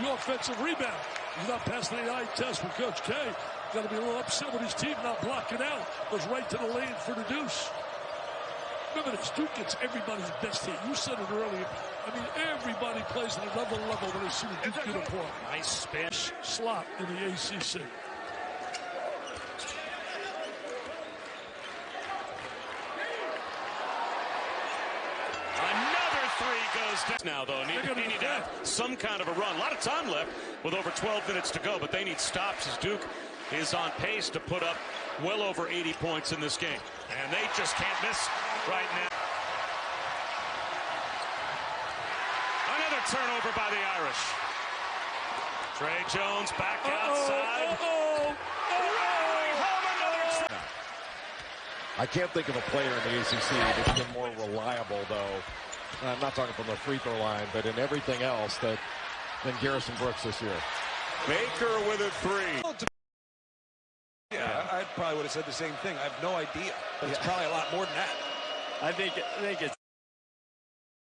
the offensive rebound. He's not passing the eye test for Coach K. Got to be a little upset with his team not blocking out. Goes right to the lane for the deuce. Remember this, Duke gets everybody's best team. You said it earlier. I mean, everybody plays at another level when they see the Duke uniform. Nice spin. Slot in the ACC. Another three goes down. Now, though, they need to have some kind of a run. A lot of time left with over 12 minutes to go, but they need stops as Duke is on pace to put up well over 80 points in this game. And they just can't miss right now. Another turnover by the Irish. Trey Jones back outside. I can't think of a player in the ACC that's been more reliable, though. I'm not talking from the free throw line, but in everything else than Garrison Brooks this year. Baker with a three. Yeah, I probably would have said the same thing. I have no idea, but it's probably a lot more than that. I think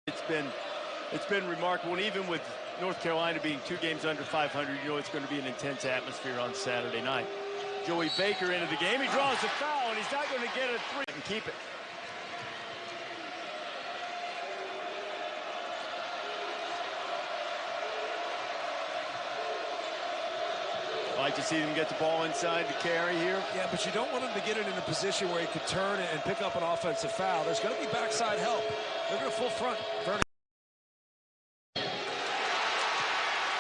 it's been remarkable. And even with North Carolina being 2 games under 500, you know it's going to be an intense atmosphere on Saturday night. Joey Baker into the game. He draws a foul, and he's not going to get a three and keep it. I like to see them get the ball inside to carry here. Yeah, but you don't want him to get it in a position where he could turn and pick up an offensive foul. There's going to be backside help. They're going to full front. Vernon.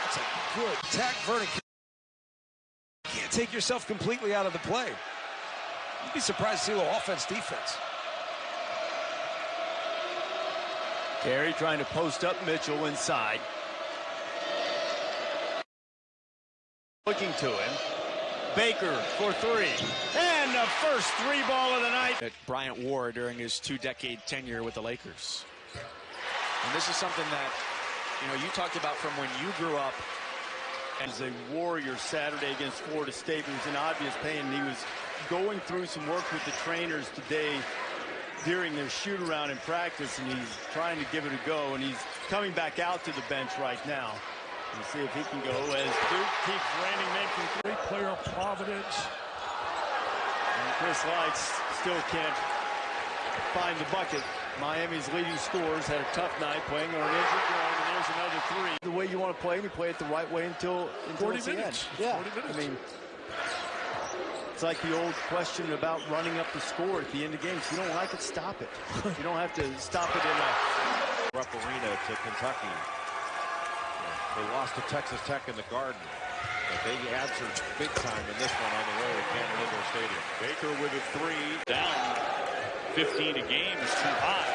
That's a good attack, Vernon. You can't take yourself completely out of the play. You'd be surprised to see a little offense, defense. Carey trying to post up Mitchell inside. Looking to him. Baker for three. And the first three ball of the night. That Bryant wore during his 2-decade tenure with the Lakers. And this is something that, you know, you talked about from when you grew up. As a Warrior Saturday against Florida State, he was in obvious pain. He was going through some work with the trainers today during their shoot-around in practice, and he's trying to give it a go, and he's coming back out to the bench right now. We'll see if he can go as Duke keeps raining men from three. Player Providence. And Chris Lights still can't find the bucket. Miami's leading scorers had a tough night playing on an injured ground, and there's another three. The way you want to play, you play it the right way until 40 it's the minutes. end. Yeah, 40 minutes. I mean, it's like the old question about running up the score at the end of games. If you don't like it, stop it. You don't have to stop it in a Rupp Arena to Kentucky. They lost to Texas Tech in the Garden. But they answered big time in this one on the road at Cameron Indoor Stadium. Baker with a three. Down 15 a game is too high.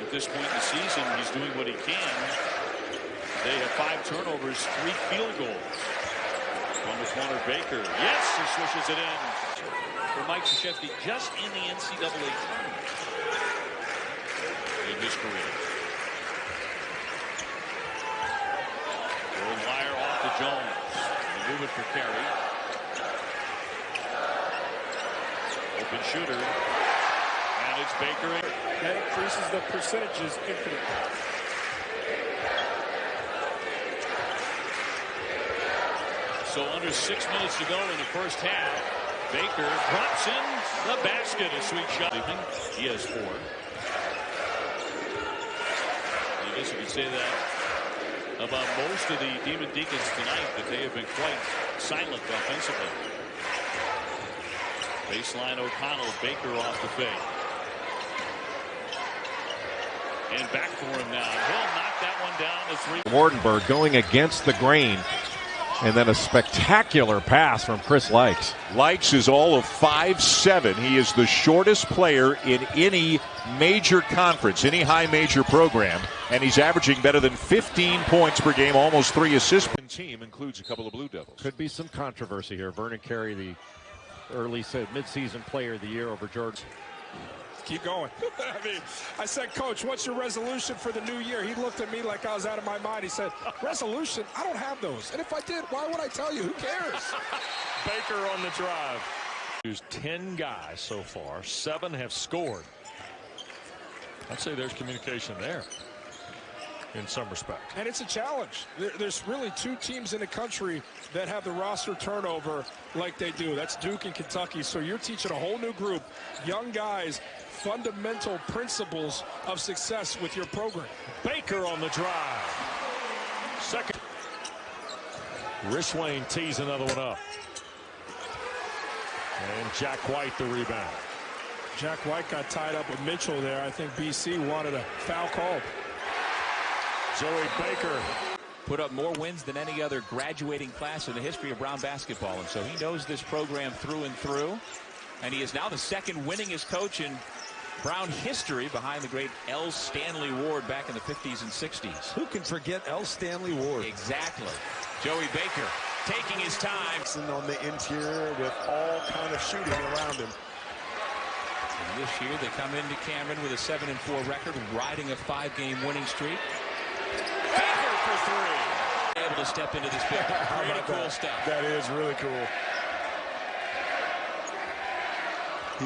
At this point in the season, he's doing what he can. They have 5 turnovers, 3 field goals. On the corner, Baker. Yes, he swishes it in. For Mike Krzyzewski, just in the NCAA tournament in his career. Gold wire off to Jones. They move it for Carey. Open shooter. And it's Baker. That increases the percentages infinitely. So under 6 minutes to go in the first half, Baker drops in the basket. A sweet shot. He has 4. I guess you could say that about most of the Demon Deacons tonight, that they have been quite silent offensively. Baseline O'Connell, Baker off the fake. And back for him now. He'll knock that one down to 3. Wardenberg going against the grain. And then a spectacular pass from Chris Lights. Lights is all of 5'7". He is the shortest player in any major conference, any high major program. And he's averaging better than 15 points per game, almost 3 assists. Team includes a couple of Blue Devils. Could be some controversy here. Vernon Carey, the early mid-season player of the year over Jordan. Keep going. I mean, I said, Coach, what's your resolution for the new year? He looked at me like I was out of my mind. He said, resolution? I don't have those. And if I did, why would I tell you? Who cares? Baker on the drive. There's 10 guys so far. 7 have scored. I'd say there's communication there. in some respect. And it's a challenge. There's really two teams in the country that have the roster turnover like they do. That's Duke and Kentucky. So you're teaching a whole new group, young guys, fundamental principles of success with your program. Baker on the drive. Second. Richlane tees another one up. And Jack White the rebound. Jack White got tied up with Mitchell there. I think BC wanted a foul called. Joey Baker put up more wins than any other graduating class in the history of Brown basketball. And so he knows this program through and through. And he is now the second winningest coach in Brown history behind the great L. Stanley Ward back in the 50s and 60s. Who can forget L. Stanley Ward? Exactly. Joey Baker taking his time. On the interior with all kind of shooting around him. And this year they come into Cameron with a 7-4 record, riding a 5-game winning streak. Baker for three. Able to step into this big. Pretty cool stuff. That is really cool.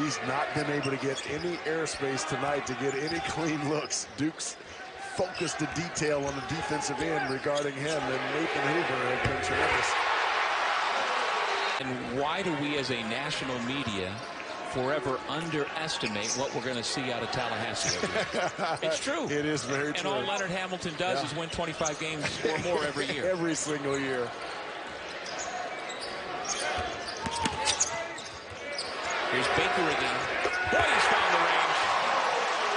He's not been able to get any airspace tonight to get any clean looks. Duke's focused the detail on the defensive end regarding him, and Nathan Hoover has been tremendous. And why do we as a national media forever underestimate what we're going to see out of Tallahassee? It's true. It is very true. And all Leonard Hamilton does is win 25 games or more every year. Every single year. Here's Baker again. Boy, he's found the range.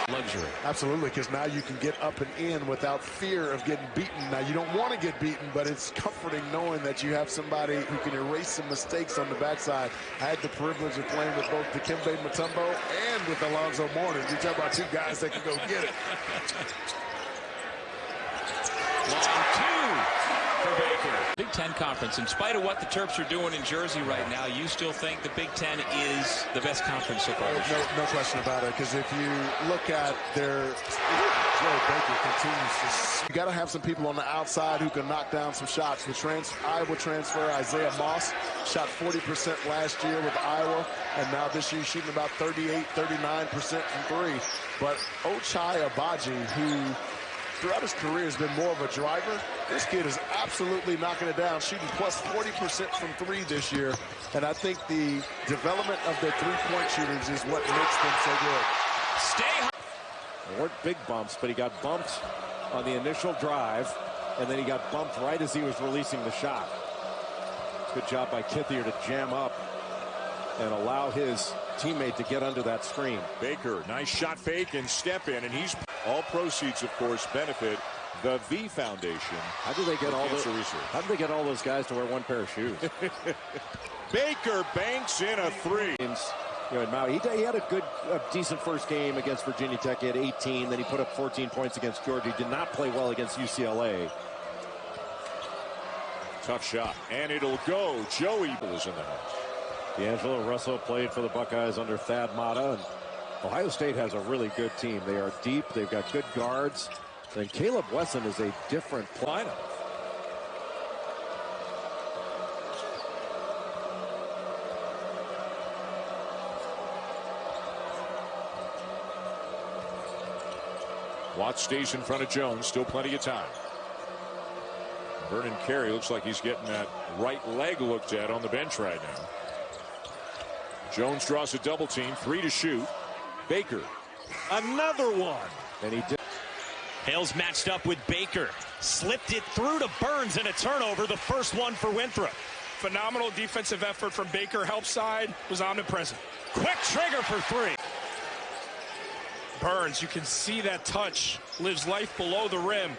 Luxury. Absolutely, because now you can get up and in without fear of getting beaten. Now, you don't want to get beaten, but it's comforting knowing that you have somebody who can erase some mistakes on the backside. I had the privilege of playing with both Dikembe Mutombo and with Alonzo Mourning. You talk about two guys that can go get it. Long two for Baker. Big Ten Conference. In spite of what the Terps are doing in Jersey right now, you still think the Big Ten is the best conference so far? No question about it, because if you look at their... Joe Baker continues to... You got to have some people on the outside who can knock down some shots. The Iowa transfer, Isaiah Moss, shot 40% last year with Iowa, and now this year he's shooting about 38, 39% from three. But Ochai Agbaji, who throughout his career has been more of a driver, this kid is absolutely knocking it down, shooting plus 40% from three this year. And I think the development of their three-point shooters is what makes them so good. Stay high. There weren't big bumps, but he got bumped on the initial drive, and then he got bumped right as he was releasing the shot. Good job by Kithier to jam up and allow his teammate to get under that screen. Baker, nice shot fake and step in, and he's all proceeds, of course, benefit the V Foundation. How do they get all those? How do they get all those guys to wear one pair of shoes? Baker banks in a three. You know, in Maui, he had a decent first game against Virginia Tech. He had 18. Then he put up 14 points against Georgia. He did not play well against UCLA. Tough shot, and it'll go. Joey is in the house. D'Angelo Russell played for the Buckeyes under Thad Matta. And Ohio State has a really good team. They are deep. They've got good guards. And Caleb Wesson is a different lineup. Watts stays in front of Jones. Still plenty of time. Vernon Carey looks like he's getting that right leg looked at on the bench right now. Jones draws a double team. 3 to shoot. Baker. Another one. And he did. Hales matched up with Baker. Slipped it through to Burns and a turnover. The first one for Winthrop. Phenomenal defensive effort from Baker. Help side was omnipresent. Quick trigger for three. Burns, you can see that touch. Lives life below the rim.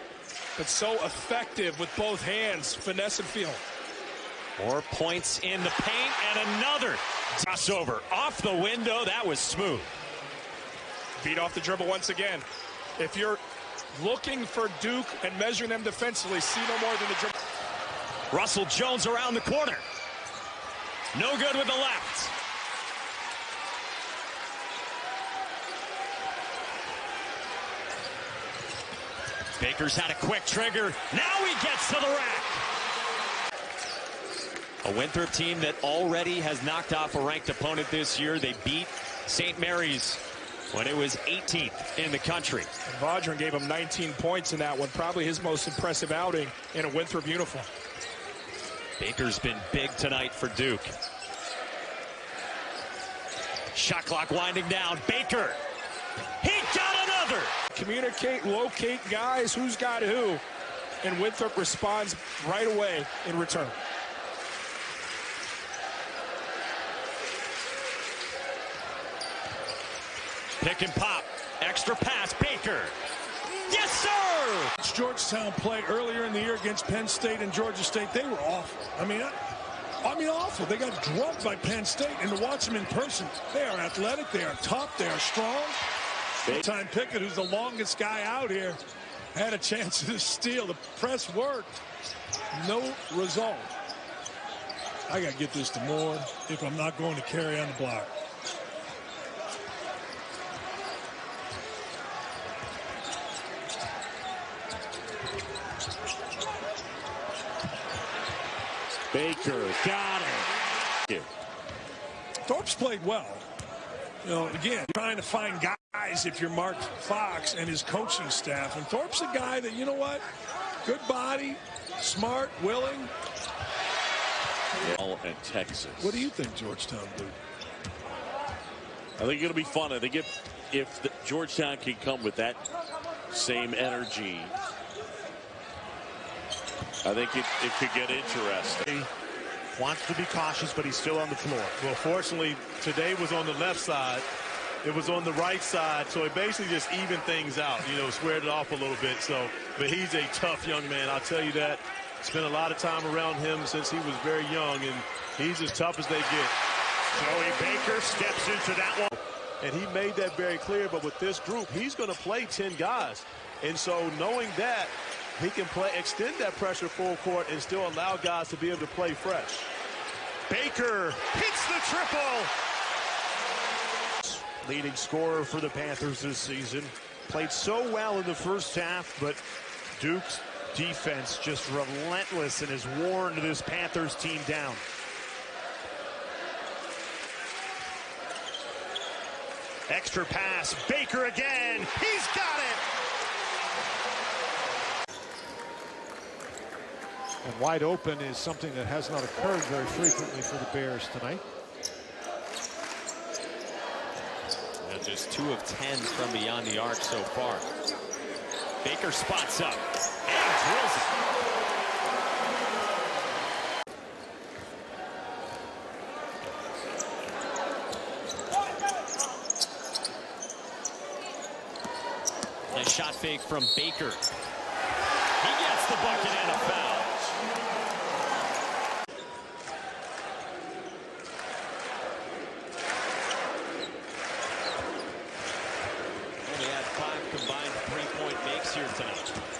But so effective with both hands. Finesse and feel. More points in the paint and another crossover. Off the window. That was smooth. Beat off the dribble once again. If you're looking for Duke and measuring them defensively, see no more than the dribble. Russell Jones around the corner. No good with the left. Baker's had a quick trigger. Now he gets to the rack. A Winthrop team that already has knocked off a ranked opponent this year. They beat St. Mary's when it was 18th in the country. And Vaudrin gave him 19 points in that one, probably his most impressive outing in a Winthrop uniform. Baker's been big tonight for Duke. Shot clock winding down. Baker. He got another. Communicate, locate guys, who's got who. And Winthrop responds right away in return. Pick and pop. Extra pass. Baker. Yes, sir! Georgetown play earlier in the year against Penn State and Georgia State. They were awful. I mean, awful. They got drugged by Penn State, and to watch them in person, they are athletic, they are tough, they are strong. Time Pickett, who's the longest guy out here, had a chance to steal. The press worked. No result. I got to get this to Moore if I'm not going to carry on the block. Baker got it. Thorpe's played well. You know, again, trying to find guys if you're Mark Fox and his coaching staff. And Thorpe's a guy that, you know what, good body, smart, willing. All at Texas. What do you think Georgetown do? I think it'll be fun. I think if Georgetown can come with that same energy, I think it could get interesting. He wants to be cautious, but he's still on the floor. Well, fortunately, today was on the left side. It was on the right side, so it basically just evened things out, you know, squared it off a little bit. So, but he's a tough young man, I'll tell you that. Spent a lot of time around him since he was very young, and he's as tough as they get. Joey Baker steps into that one. And he made that very clear, but with this group, he's going to play 10 guys. And so knowing that, he can extend that pressure full court and still allow guys to be able to play fresh. Baker hits the triple. Leading scorer for the Panthers this season. Played so well in the first half, but Duke's defense just relentless and has worn this Panthers team down. Extra pass. Baker again. He's got it. And wide open is something that has not occurred very frequently for the Bears tonight. Now just 2 of 10 from beyond the arc so far. Baker spots up and drills it. Nice shot fake from Baker. He gets the bucket and a foul. Only had 5 combined 3-point makes here tonight.